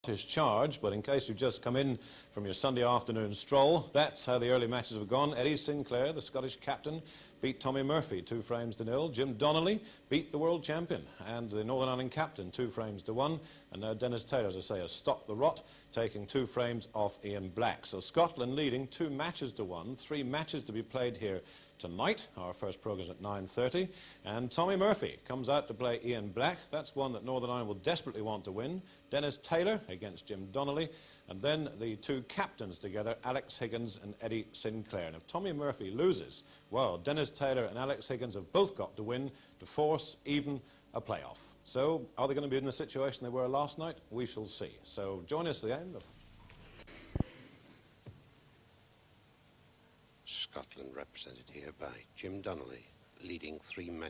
Scottish charge, but in case you've just come in from your Sunday afternoon stroll, that's how the early matches have gone. Eddie Sinclair, the Scottish captain, beat Tommy Murphy 2-0. Jim Donnelly beat the world champion and the Northern Ireland captain 2-1. And now Dennis Taylor, as I say, has stopped the rot, taking 2 frames off Ian Black. So Scotland leading 2-1, 3 matches to be played here tonight. Our first programme is at 9:30. And Tommy Murphy comes out to play Ian Black. That's one that Northern Ireland will desperately want to win. Dennis Taylor against Jim Donnelly. And then the 2 captains together, Alex Higgins and Eddie Sinclair. And if Tommy Murphy loses, well, Dennis Taylor and Alex Higgins have both got to win to force even a playoff. So are they going to be in the situation they were last night? We shall see. So join us at the end. Scotland represented here by Jim Donnelly, leading 3-1.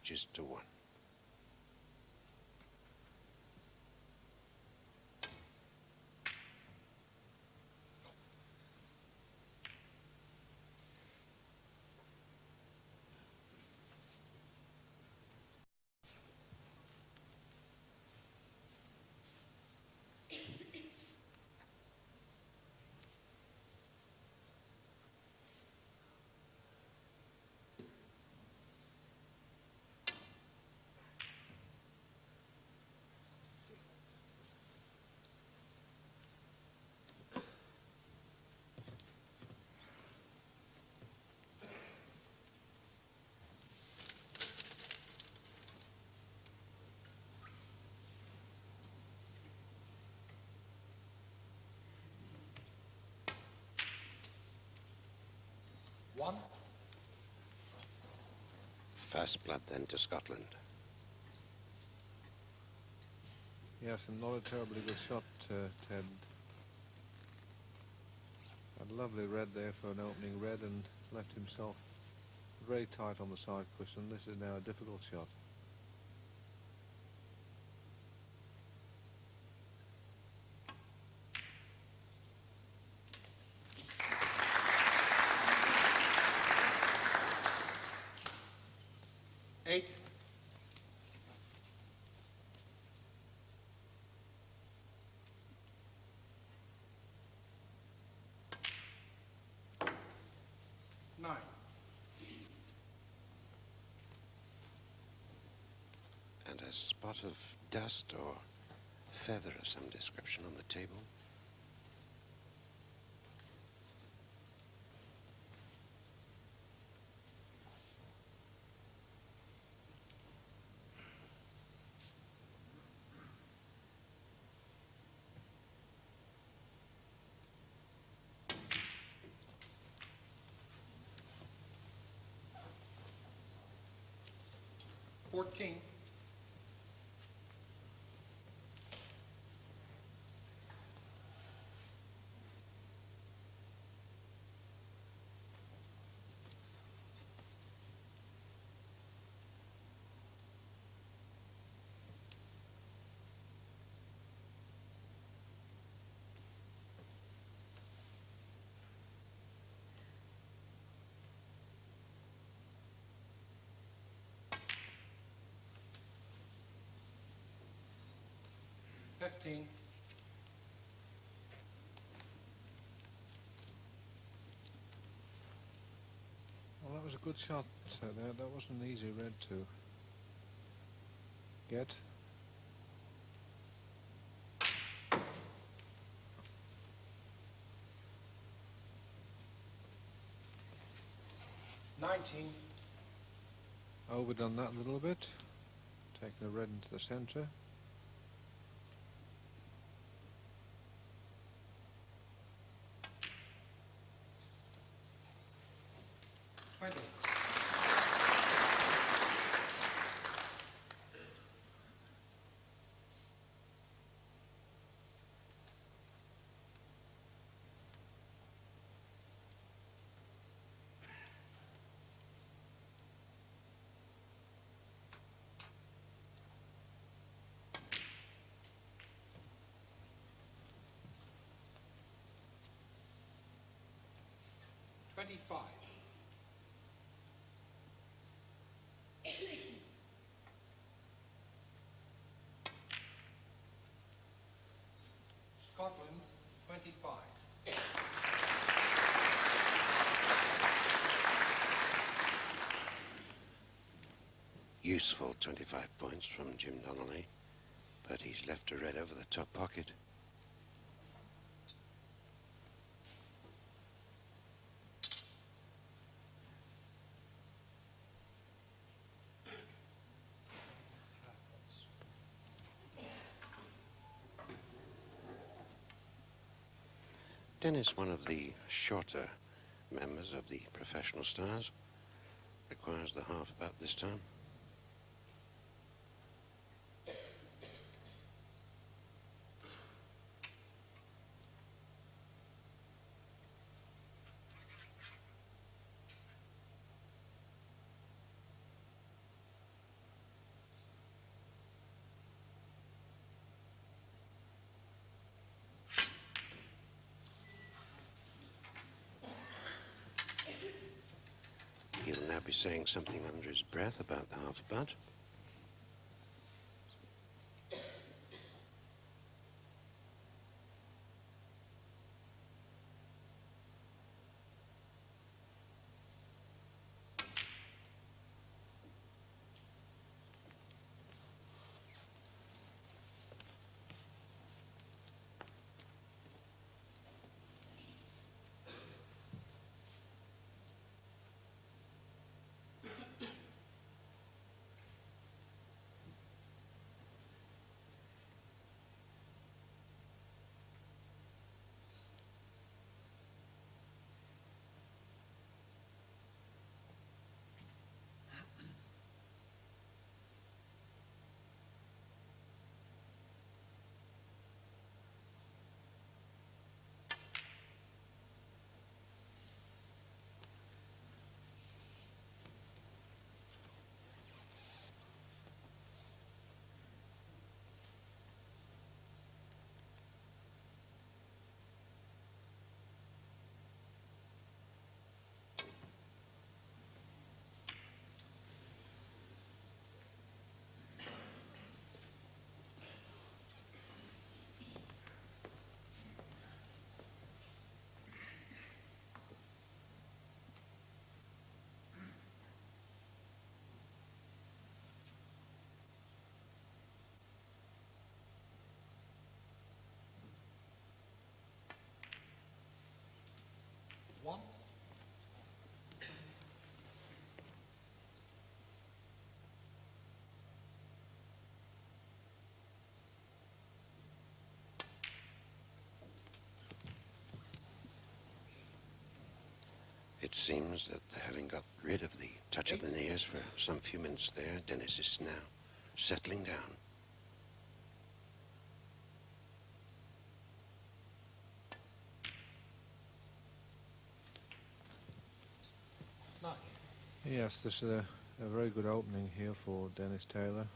First blood then to Scotland. Yes, and not a terribly good shot, Ted. A lovely red there for an opening red and left himself very tight on the side cushion. This is now a difficult shot. And a spot of dust or feather of some description on the table. Well, that was a good shot there. That wasn't an easy red to get. Overdone that a little bit. Taking the red into the centre. Scotland, 25. Useful 25 points from Jim Donnelly, but he's left a red over the top pocket. Dennis, one of the shorter members of the professional stars, requires the half about this time. He'll now be saying something under his breath about the half about. One. It seems that having got rid of the touch of the knees for some few minutes there, Dennis is now settling down. Nine. Yes, this is a very good opening here for Dennis Taylor.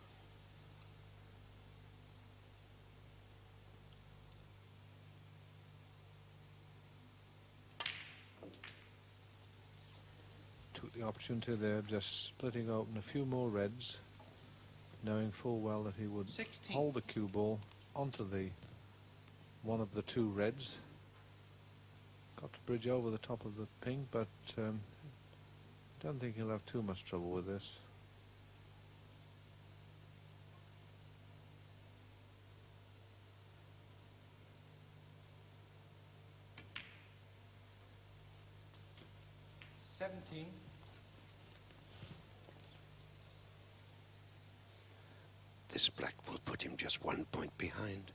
Took the opportunity there, just splitting open a few more reds, knowing full well that he would 16. hold the cue ball onto the one of the two reds. Got to bridge over the top of the pink, but don't think he'll have too much trouble with this. $17. This black will put him just 1 point behind.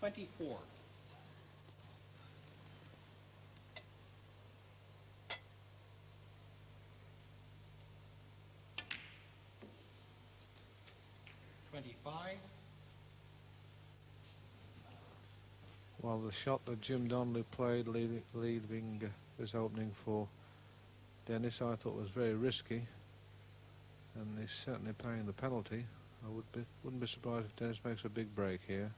$24. $25. Well, the shot that Jim Donnelly played, leaving this opening for Dennis, I thought was very risky, and he's certainly paying the penalty. I wouldn't be surprised if Dennis makes a big break here.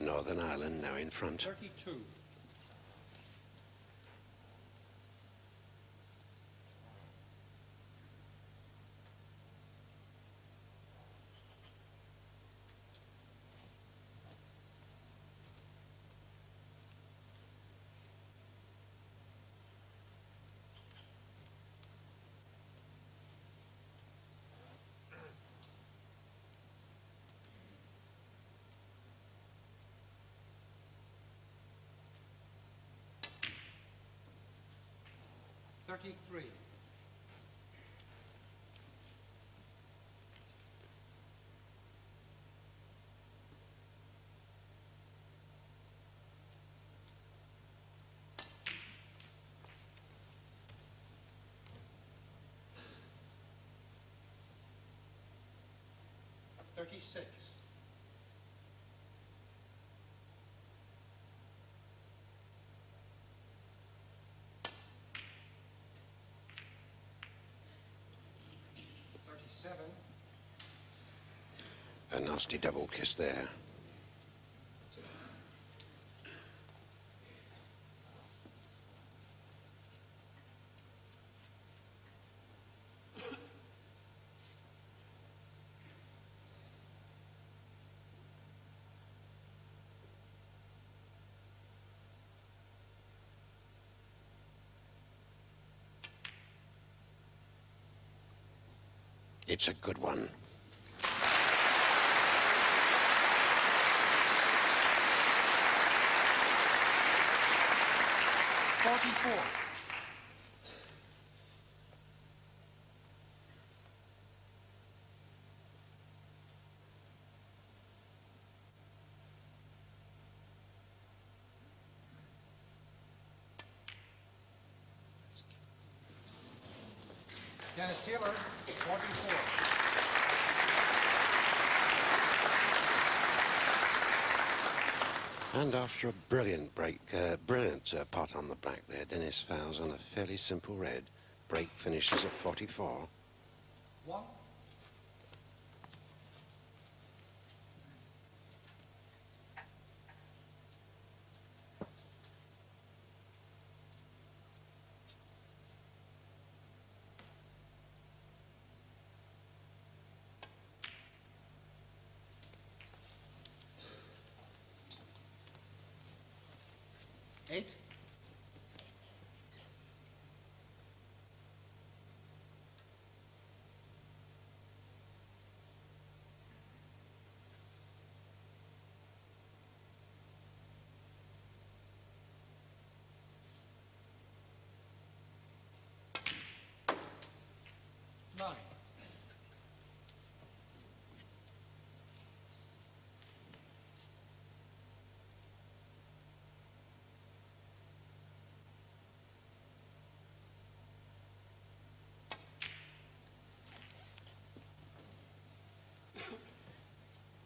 Northern Ireland now in front. 32. $33. $36. $37. A nasty double kiss there. It's a good one. $44. Dennis Taylor, 44. And after a brilliant break, pot on the black there, Dennis fouls on a fairly simple red. Break finishes at 44. 1. $8. $9.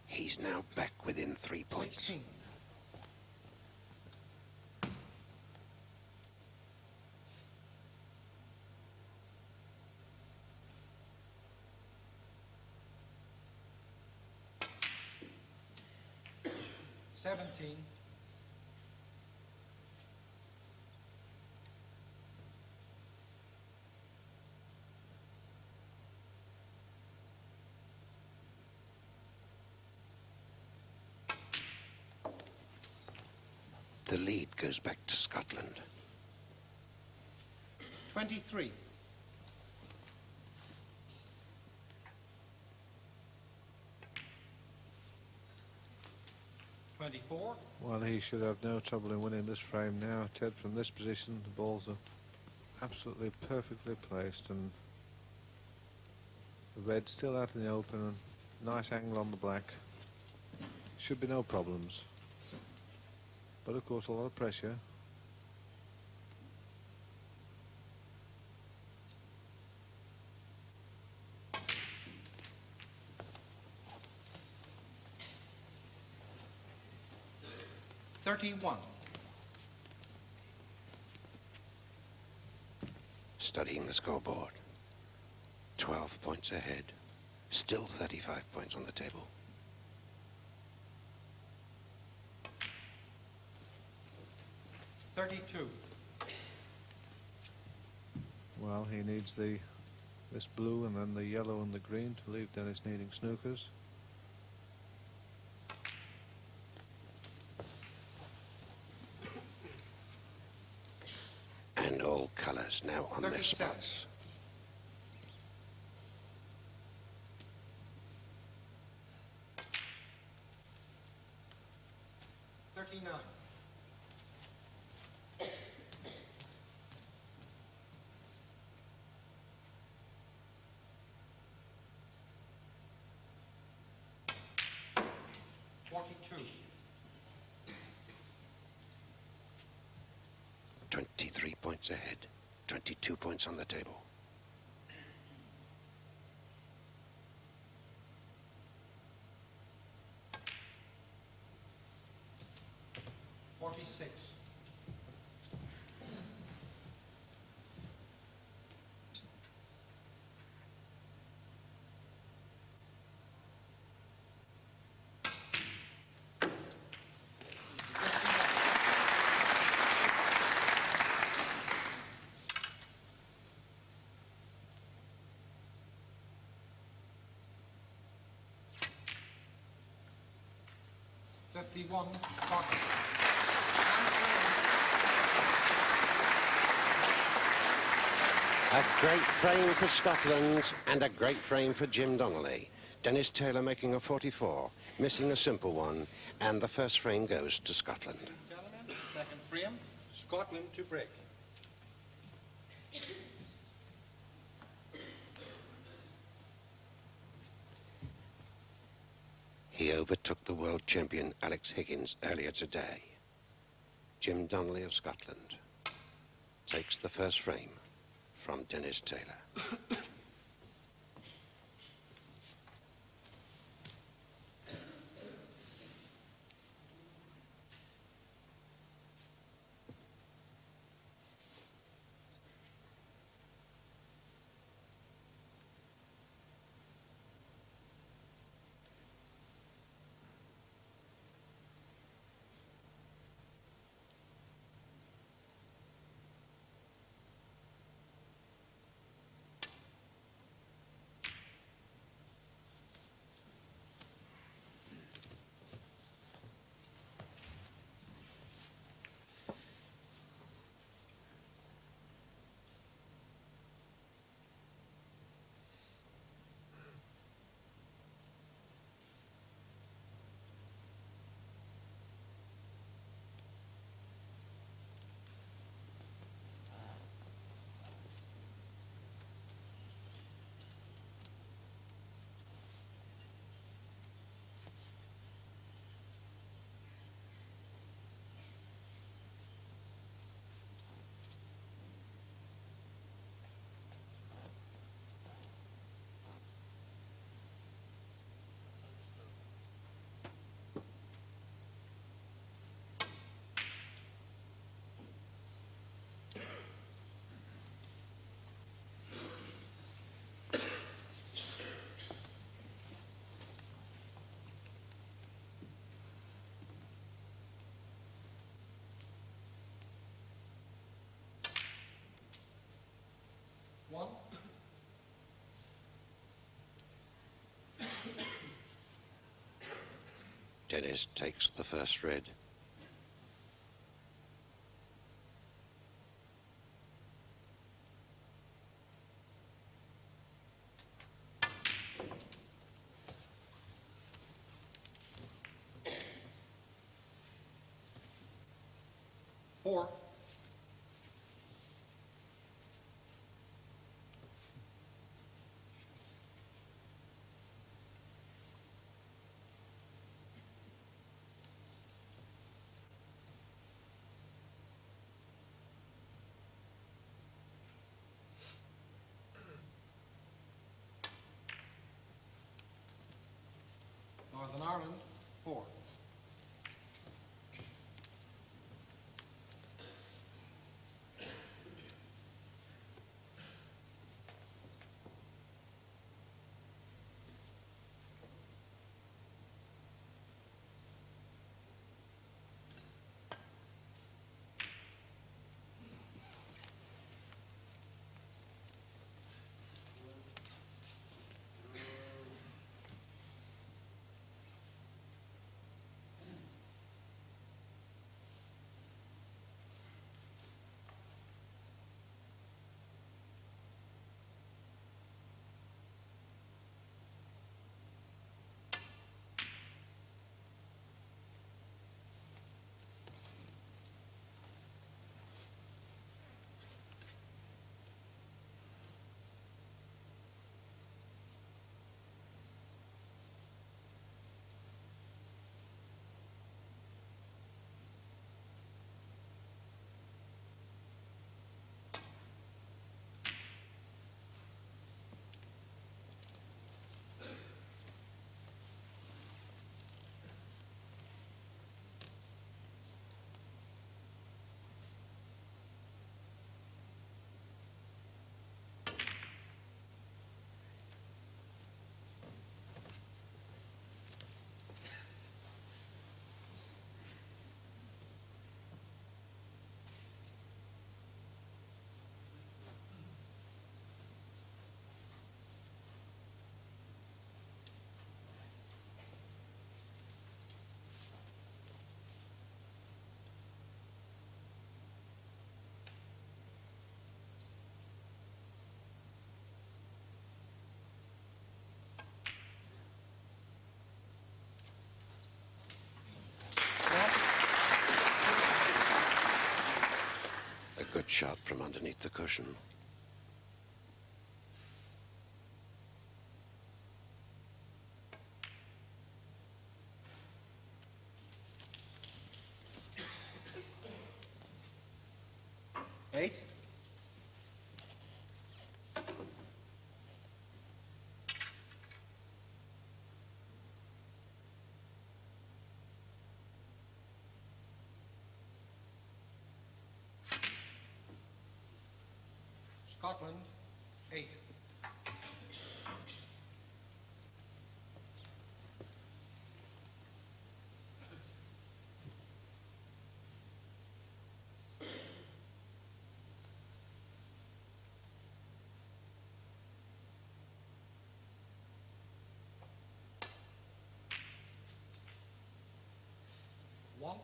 He's now back within 3 points. 16. $17. The lead goes back to Scotland. 23. $24. Well, he should have no trouble in winning this frame now. Ted, from this position, the balls are absolutely perfectly placed, and the red still out in the open, and nice angle on the black. Should be no problems. But of course, a lot of pressure. $31. Studying the scoreboard. 12 points ahead. Still 35 points on the table. 32. Well, he needs this blue and then the yellow and the green to leave Dennis needing snookers. And all colours now on their 37. spots. Forty-two. 23 points ahead. 22 points on the table. 46. 51, Scotland. A great frame for Scotland and a great frame for Jim Donnelly. Dennis Taylor making a 44, missing a simple one, and the first frame goes to Scotland. Gentlemen, second frame, Scotland to break. He overtook the world champion Alex Higgins earlier today. Jim Donnelly of Scotland takes the first frame from Dennis Taylor. One. Dennis takes the first red. Four. Northern Ireland, 4. Good shot from underneath the cushion. Eight. Scotland, 8. One.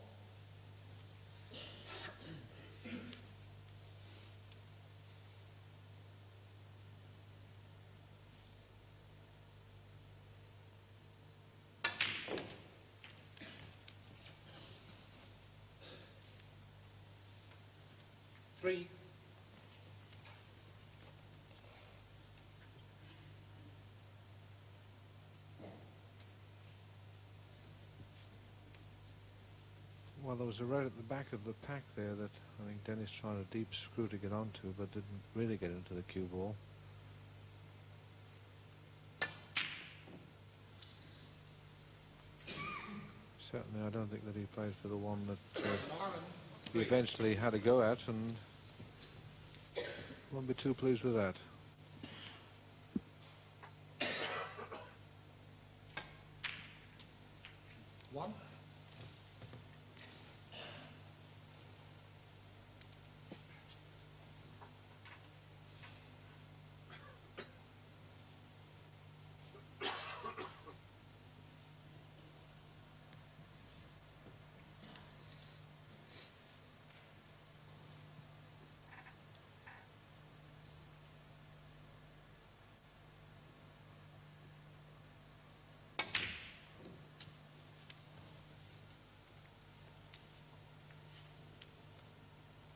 Three. Well, there was a red at the back of the pack there that I think Dennis tried a deep screw to get onto, but didn't really get into the cue ball. Certainly, I don't think that he played for the one that he eventually had a go at, and won't be too pleased with that. One.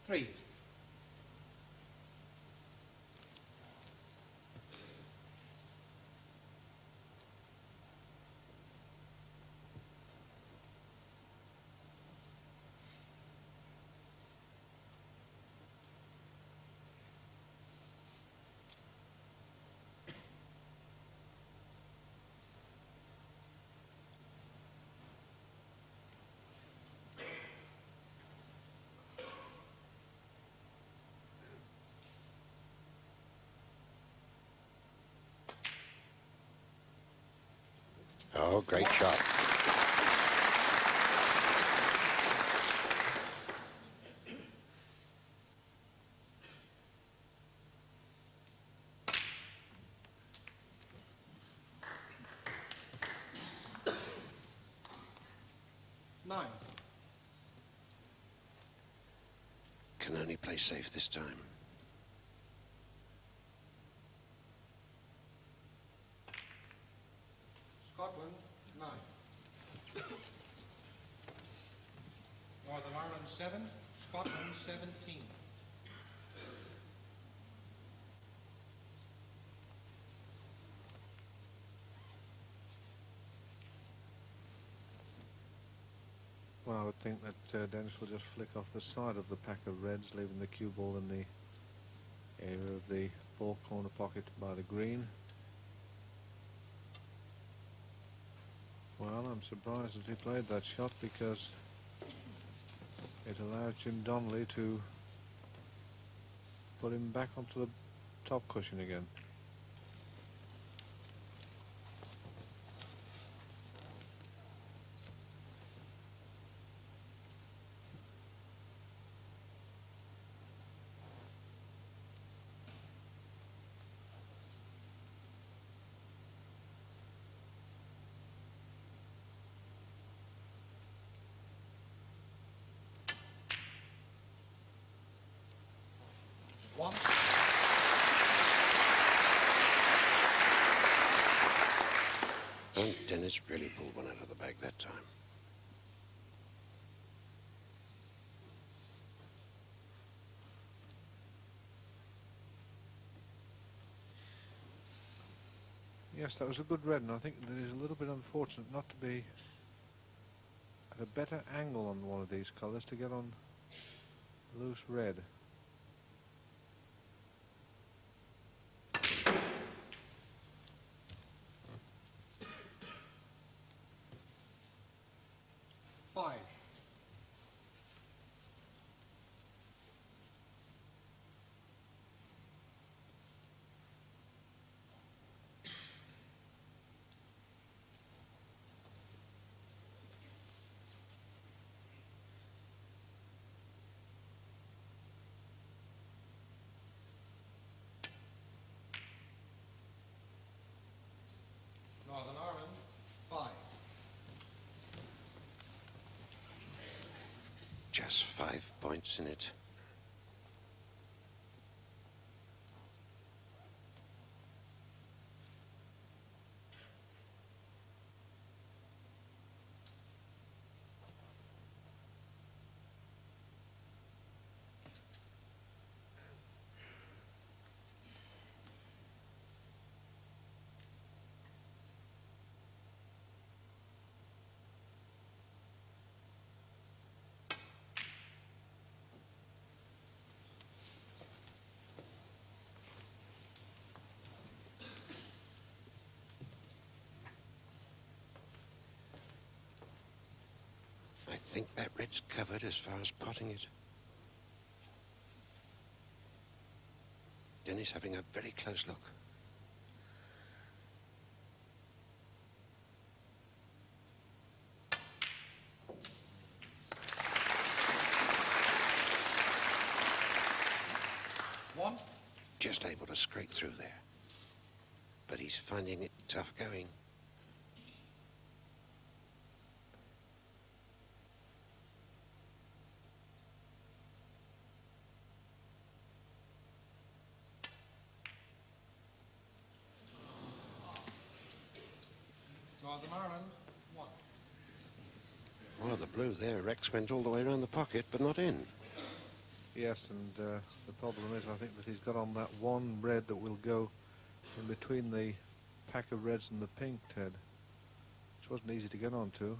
Three. Oh, great shot. Nine. Can only play safe this time. Scotland, 9. Northern Ireland, 7. Scotland, 17. Well, I would think that Dennis will just flick off the side of the pack of reds, leaving the cue ball in the area of the ball corner pocket by the green. Well, I'm surprised that he played that shot, because it allowed Jim Donnelly to put him back onto the top cushion again. One. And Dennis really pulled one out of the bag that time. Yes, that was a good red, and I think that it is a little bit unfortunate not to be at a better angle on one of these colours to get on loose red. Five. Northern Ireland, 5. Just 5 points in it. I think that red's covered as far as potting it. Dennis having a very close look. One. Just able to scrape through there. But he's finding it tough going. Northern Ireland, 1. Well, the blue there, Rex went all the way around the pocket, but not in. Yes, and the problem is I think that he's got on that one red that will go in between the pack of reds and the pink, Ted, which wasn't easy to get onto.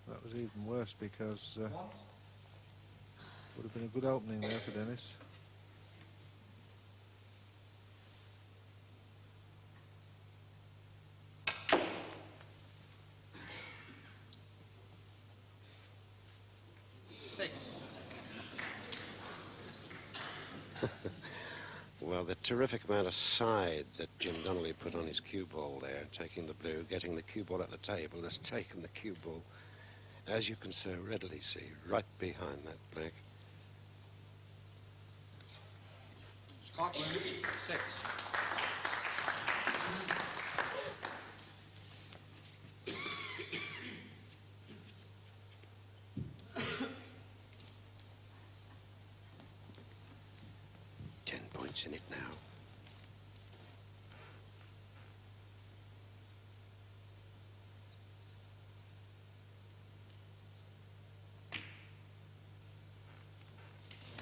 That was even worse because One. would have been a good opening there for Dennis. Well, the terrific amount of side that Jim Donnelly put on his cue ball there, taking the blue, getting the cue ball at the table, has taken the cue ball, as you can so readily see, right behind that black. Scotland, 6. In it now.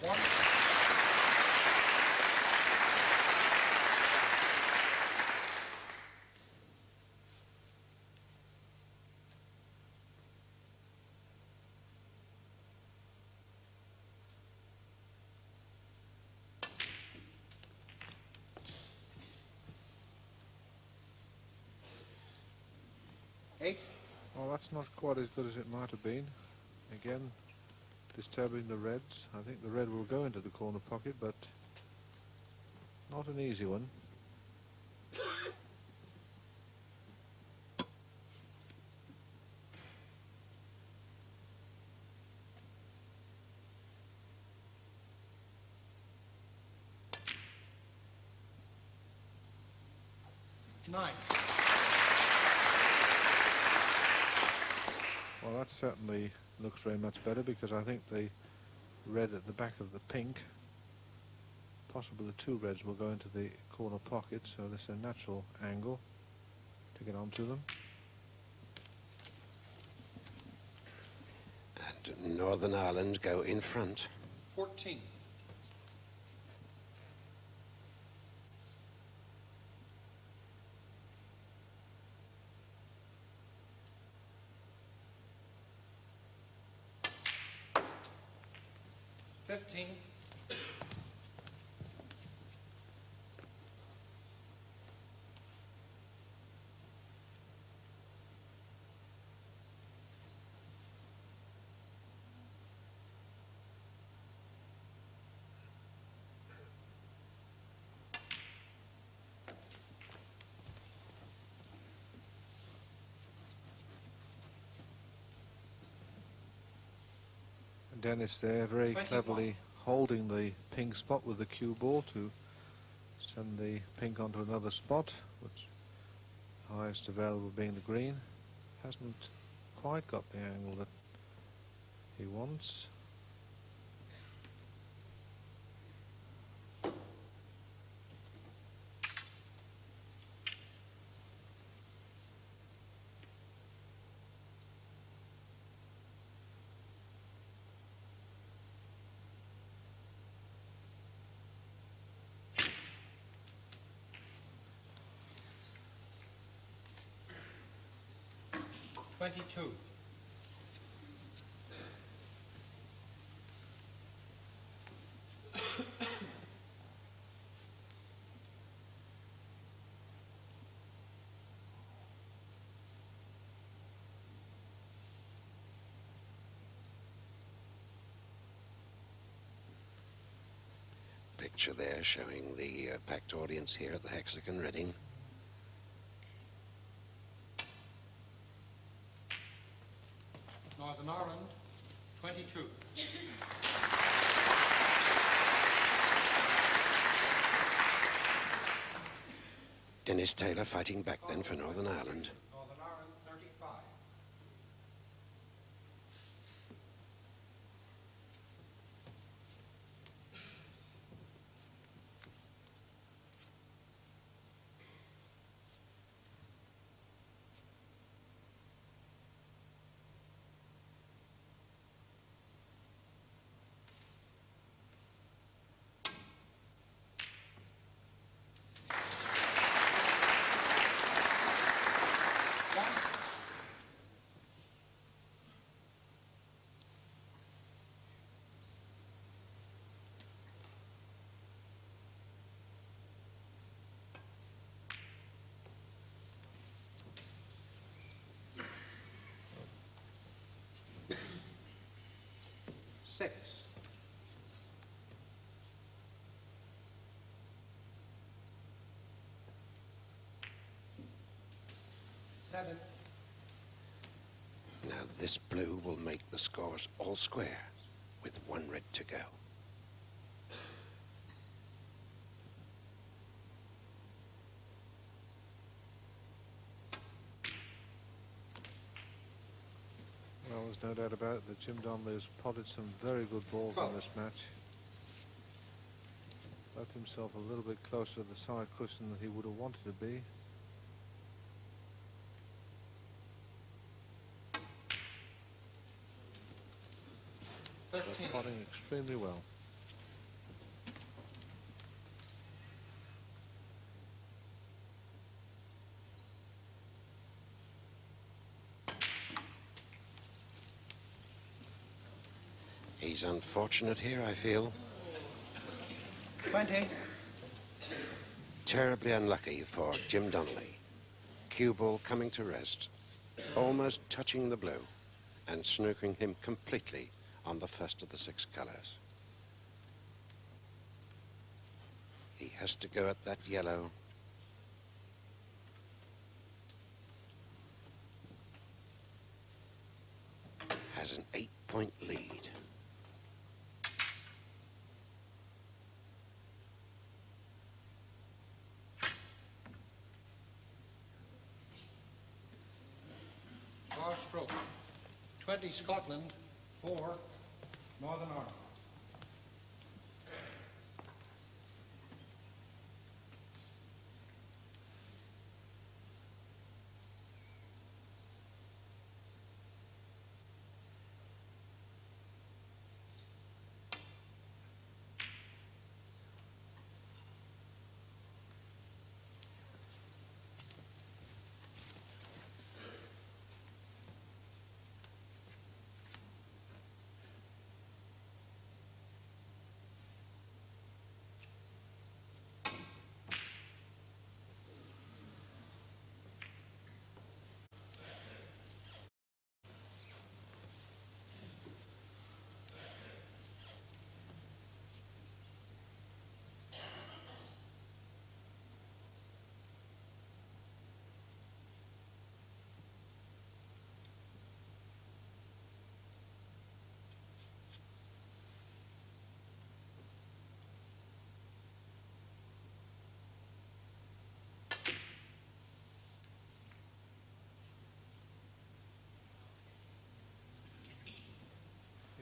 One. Eight. Well, that's not quite as good as it might have been. Again, disturbing the reds. I think the red will go into the corner pocket, but not an easy one. Nine. Well, that certainly looks very much better because I think the red at the back of the pink, possibly the two reds, will go into the corner pocket, so this is a natural angle to get onto them. And Northern Ireland go in front. 14. 15. Dennis there very 21. cleverly holding the pink spot with the cue ball to send the pink onto another spot, which highest available being the green. Hasn't quite got the angle that he wants. Twenty-two. Picture there showing the packed audience here at the Hexagon Reading. Northern Ireland, 22. Dennis Taylor fighting back then for Northern Ireland. Northern Ireland, 35. Six. Seven. Now this blue will make the scores all square with one red to go. Well, there's no doubt about it that Jim Donnelly has potted some very good balls in this match. Left himself a little bit closer to the side cushion than he would have wanted to be. But 13. potting extremely well. He's unfortunate here, I feel. 20. Terribly unlucky for Jim Donnelly. Cue ball coming to rest, almost touching the blue and snooking him completely on the first of the six colours. He has to go at that yellow. Has an 8-point lead. Bar stroke. 20 Scotland, 4 Northern Ireland.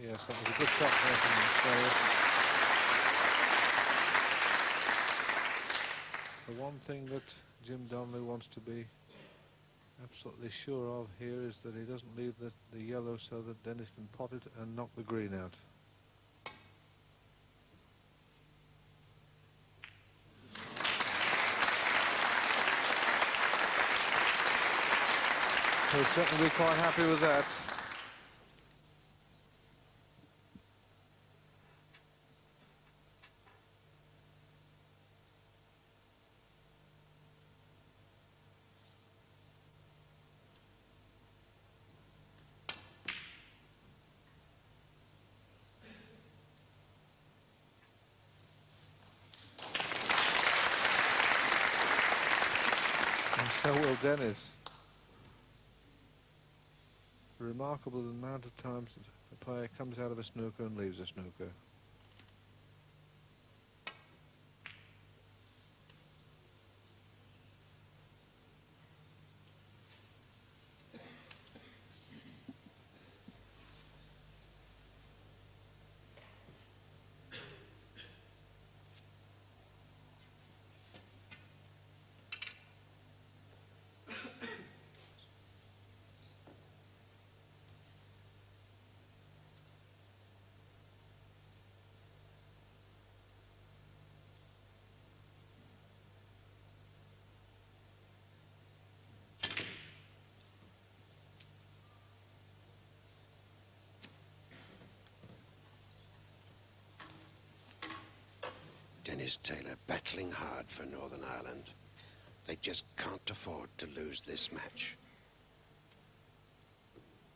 Yes, that was a good shot there from Australia. The one thing that Jim Donnelly wants to be absolutely sure of here is that he doesn't leave the yellow so that Dennis can pot it and knock the green out. He'll certainly be quite happy with that. And so will Dennis. Remarkable the amount of times that a player comes out of a snooker and leaves a snooker. Dennis Taylor battling hard for Northern Ireland. They just can't afford to lose this match.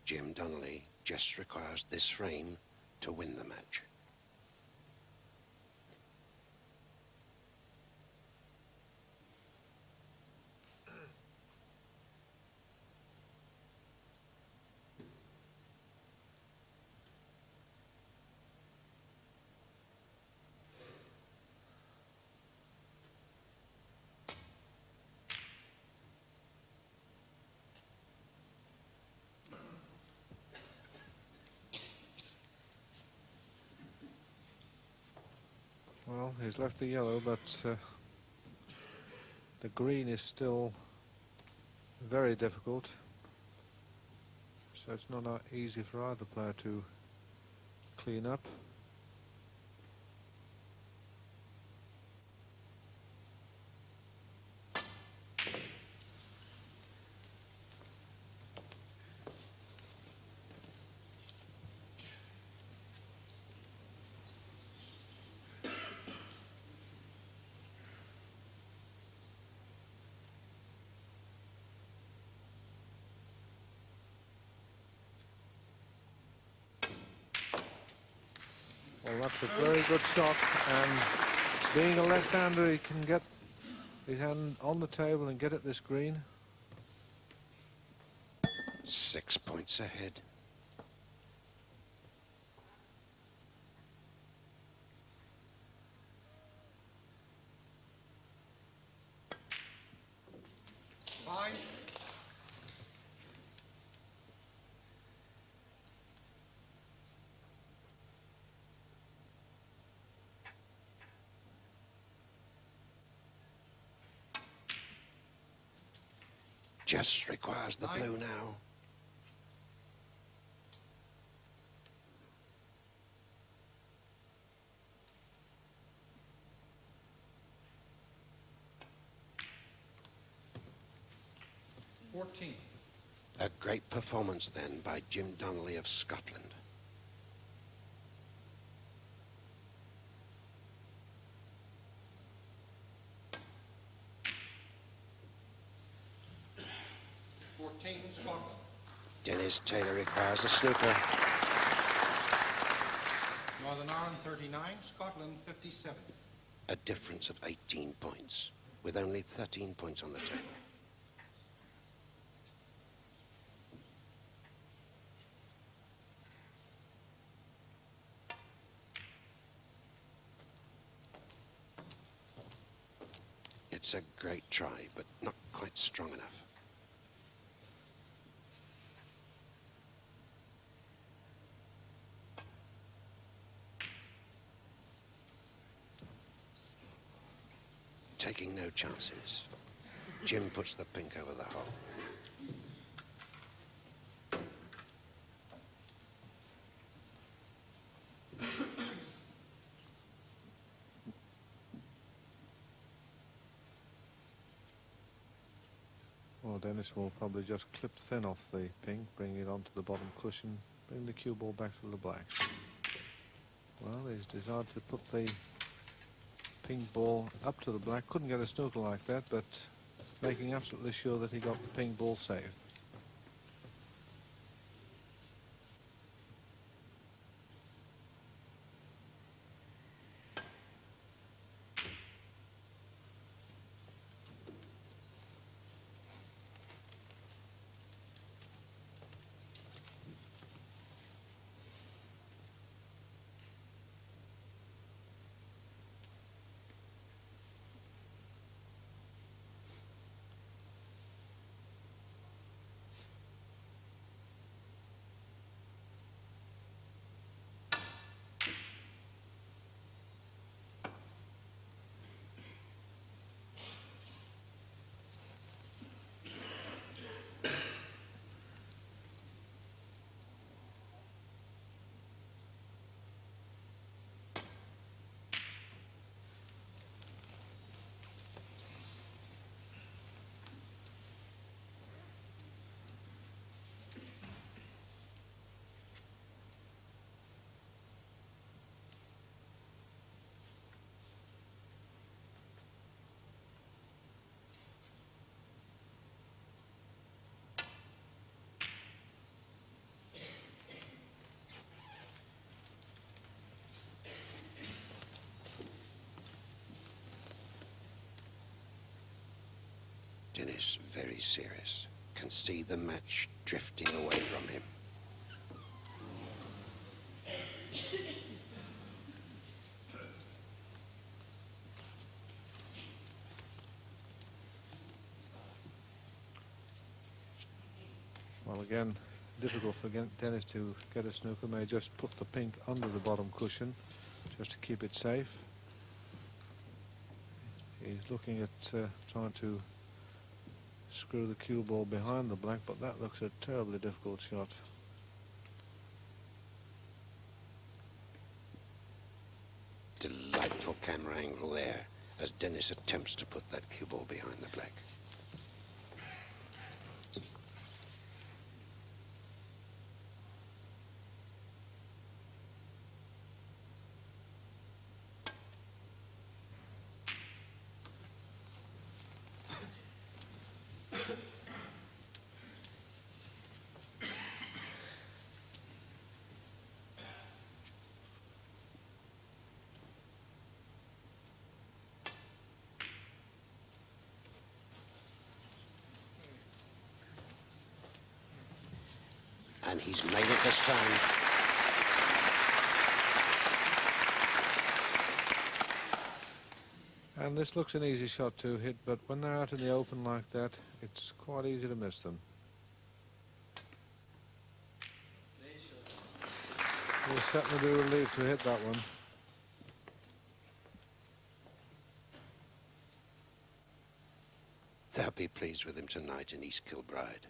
Jim Donnelly just requires this frame to win the match. Well, he's left the yellow, but the green is still very difficult. So it's not easy for either player to clean up. Well, that's a very good shot, and being a left-hander, he can get his hand on the table and get at this green. 6 points ahead. Fine. Just requires the blue now. A great performance then by Jim Donnelly of Scotland. Scotland. Dennis Taylor requires a snooker. Northern Ireland 39, Scotland 57. A difference of 18 points, with only 13 points on the table. It's a great try, but not quite strong enough. taking no chances. Jim puts the pink over the hole. Well, Dennis will probably just clip thin off the pink, bring it onto the bottom cushion, bring the cue ball back to the black. Well, he's decided to put the pink ball up to the black. Couldn't get a snooker like that, but making absolutely sure that he got the pink ball safe. Dennis, very serious, can see the match drifting away from him. Well, again, difficult for Dennis to get a snooker. May just put the pink under the bottom cushion just to keep it safe. He's looking at trying to screw the cue ball behind the black, but that looks a terribly difficult shot. Delightful camera angle there as Dennis attempts to put that cue ball behind the black. And he's made it this time. And this looks an easy shot to hit, but when they're out in the open like that, it's quite easy to miss them. We'll certainly be relieved to hit that one. They'll be pleased with him tonight in East Kilbride.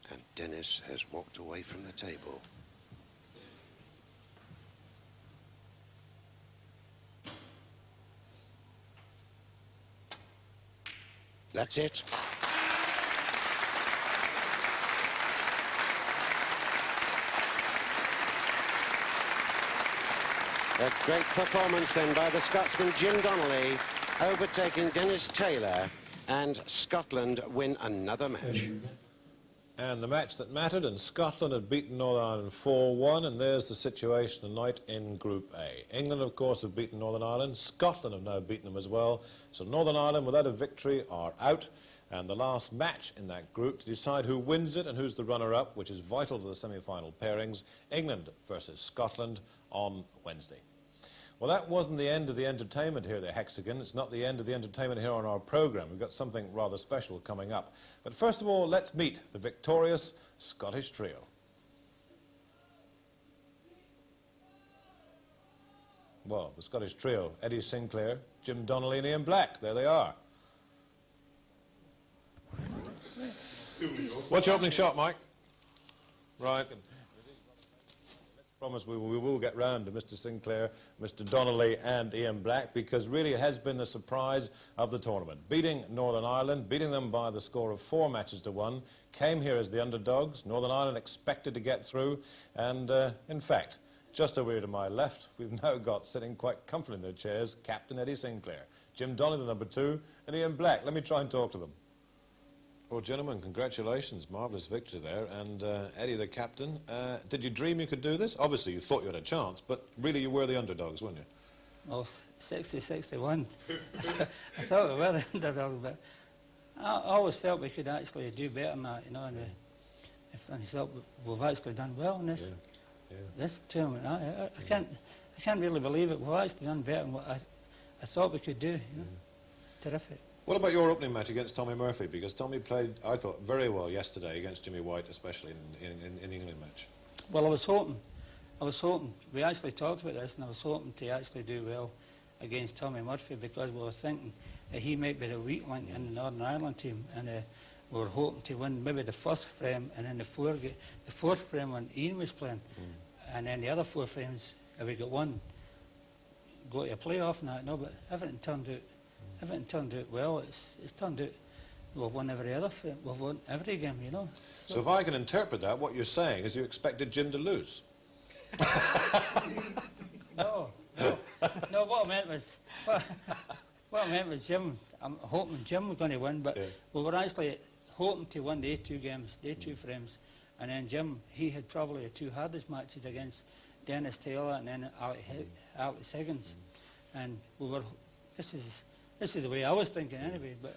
And Dennis has walked away from the table. That's it. A great performance then by the Scotsman Jim Donnelly, overtaking Dennis Taylor, and Scotland win another match. And the match that mattered, and Scotland had beaten Northern Ireland 4-1, and there's the situation tonight in Group A. England, of course, have beaten Northern Ireland. Scotland have now beaten them as well. So Northern Ireland, without a victory, are out. And the last match in that group to decide who wins it and who's the runner-up, which is vital to the semi-final pairings, England versus Scotland on Wednesday. Well, that wasn't the end of the entertainment here at the Hexagon. It's not the end of the entertainment here on our programme. We've got something rather special coming up. But first of all, let's meet the victorious Scottish trio. Well, the Scottish trio, Eddie Sinclair, Jim Donnelly and Ian Black. There they are. What's your opening shot, Mike? Right. Promise we will get round to Mr. Sinclair, Mr. Donnelly and Ian Black, because really it has been the surprise of the tournament. Beating Northern Ireland, beating them by the score of 4-1, came here as the underdogs. Northern Ireland expected to get through, and in fact, just over here to my left, we've now got, sitting quite comfortably in their chairs, Captain Eddie Sinclair, Jim Donnelly, the number 2, and Ian Black. Let me try and talk to them. Well, gentlemen, congratulations. Marvellous victory there. And Eddie, the captain, did you dream you could do this? Obviously, you thought you had a chance, but really you were the underdogs, weren't you? Well, 60-61. I thought we were the underdogs, but I always felt we could actually do better than that, you know. And I thought we've actually done well in this this tournament. I can't really believe it. We've actually done better than what I thought we could do. You know? Terrific. What about your opening match against Tommy Murphy? Because Tommy played, I thought, very well yesterday against Jimmy White, especially in the England match. Well, I was hoping, we actually talked about this, and I was hoping to actually do well against Tommy Murphy, because we were thinking that he might be the weak link in the Northern Ireland team, and we were hoping to win maybe the first frame, and then the fourth frame when Ian was playing, and then the other 4 frames, if we got one, go to a playoff and that. No, but everything turned out well. It's turned out we've won every other frame. We've won every game, you know. So if I can interpret that, what you're saying is you expected Jim to lose. No. What I meant was Jim. I'm hoping Jim was going to win, but we were actually hoping to win the A2 games, the A2 frames, and then Jim, he had probably the 2 hardest matches against Dennis Taylor and then Alex Higgins, and we were. This is the way I was thinking anyway. But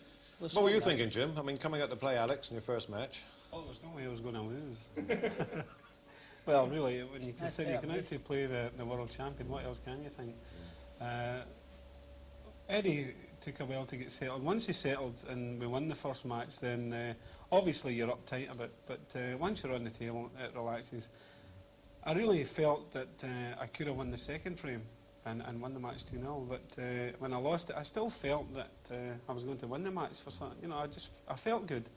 what were you thinking, Jim? I mean, coming out to play Alex in your first match. Oh, there's no way I was going to lose. Well, really, when you consider you come out to play the world champion, what else can you think? Eddie took a while to get settled. Once he settled and we won the first match, then obviously you're uptight a bit, but once you're on the table, it relaxes. I really felt that I could have won the second frame and won the match 2-0, but when I lost it, I still felt that I was going to win the match for something. You know, I felt good,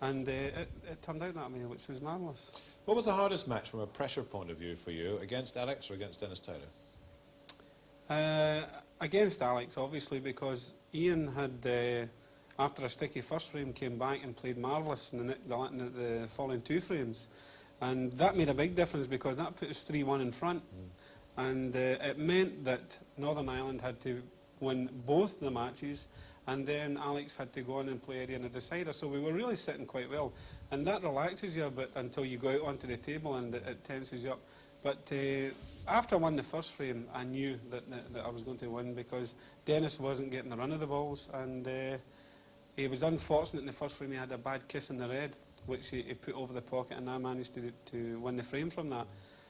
and it turned out that way, which was marvellous. What was the hardest match from a pressure point of view for you, against Alex or against Dennis Taylor? Against Alex, obviously, because Ian had, after a sticky first frame, came back and played marvellous in the following 2 frames. And that made a big difference, because that put us 3-1 in front. And it meant that Northern Ireland had to win both the matches, and then Alex had to go on and play Eddie in a decider. So we were really sitting quite well. And that relaxes you a bit until you go out onto the table, and it tenses you up. But after I won the first frame, I knew that I was going to win, because Dennis wasn't getting the run of the balls, and he was unfortunate in the first frame. He had a bad kiss in the red, which he put over the pocket, and I managed to win the frame from that.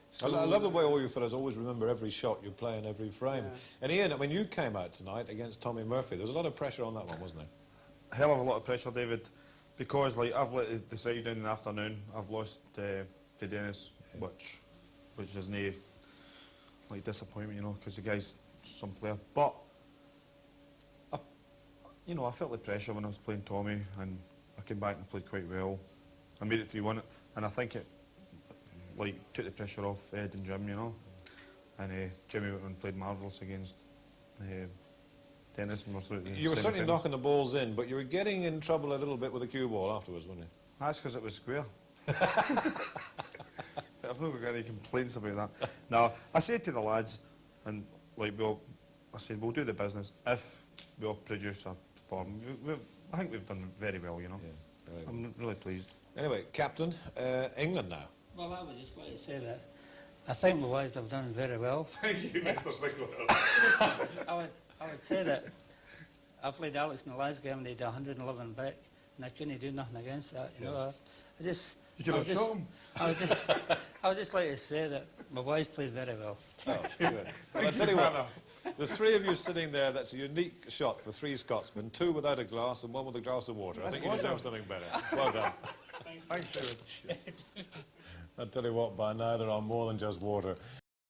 So I love the way all you fellas always remember every shot you play in every frame. Yeah. And Ian, when you came out tonight against Tommy Murphy, there was a lot of pressure on that one, wasn't there? Hell of a lot of pressure, David, because like I've let it decide in the afternoon. I've lost to Dennis, which is no like disappointment, you know, because the guy's some player. But I felt the pressure when I was playing Tommy, and I came back and played quite well. I made it 3-1, and I think it took the pressure off Ed and Jim, you know. And Jimmy went and played marvellous against Dennis, and we're through the You were certainly semi-finals. knocking the balls in, but you were getting in trouble a little bit with the cue ball afterwards, weren't you? That's because it was square. But I've not got any complaints about that. No, I said to the lads, and I said we'll do the business if we all produce a form. I think we've done very well, you know. Yeah, very well. I'm really pleased. Anyway, Captain, England now. Well, I would just like to say that I think my boys have done very well. Thank you, Mr. Sinclair. I would say that I played Alex in the last game and he did 111 back, and I couldn't do nothing against that. You know, I just. You could have shot him. I would just like to say that my boys played very well. Oh, good. Well, I'll tell you what, the three of you sitting there, that's a unique shot for three Scotsmen, two without a glass and one with a glass of water. I think you deserve something better. Well done. Thanks, David. I'll tell you what, by now they're on more than just water.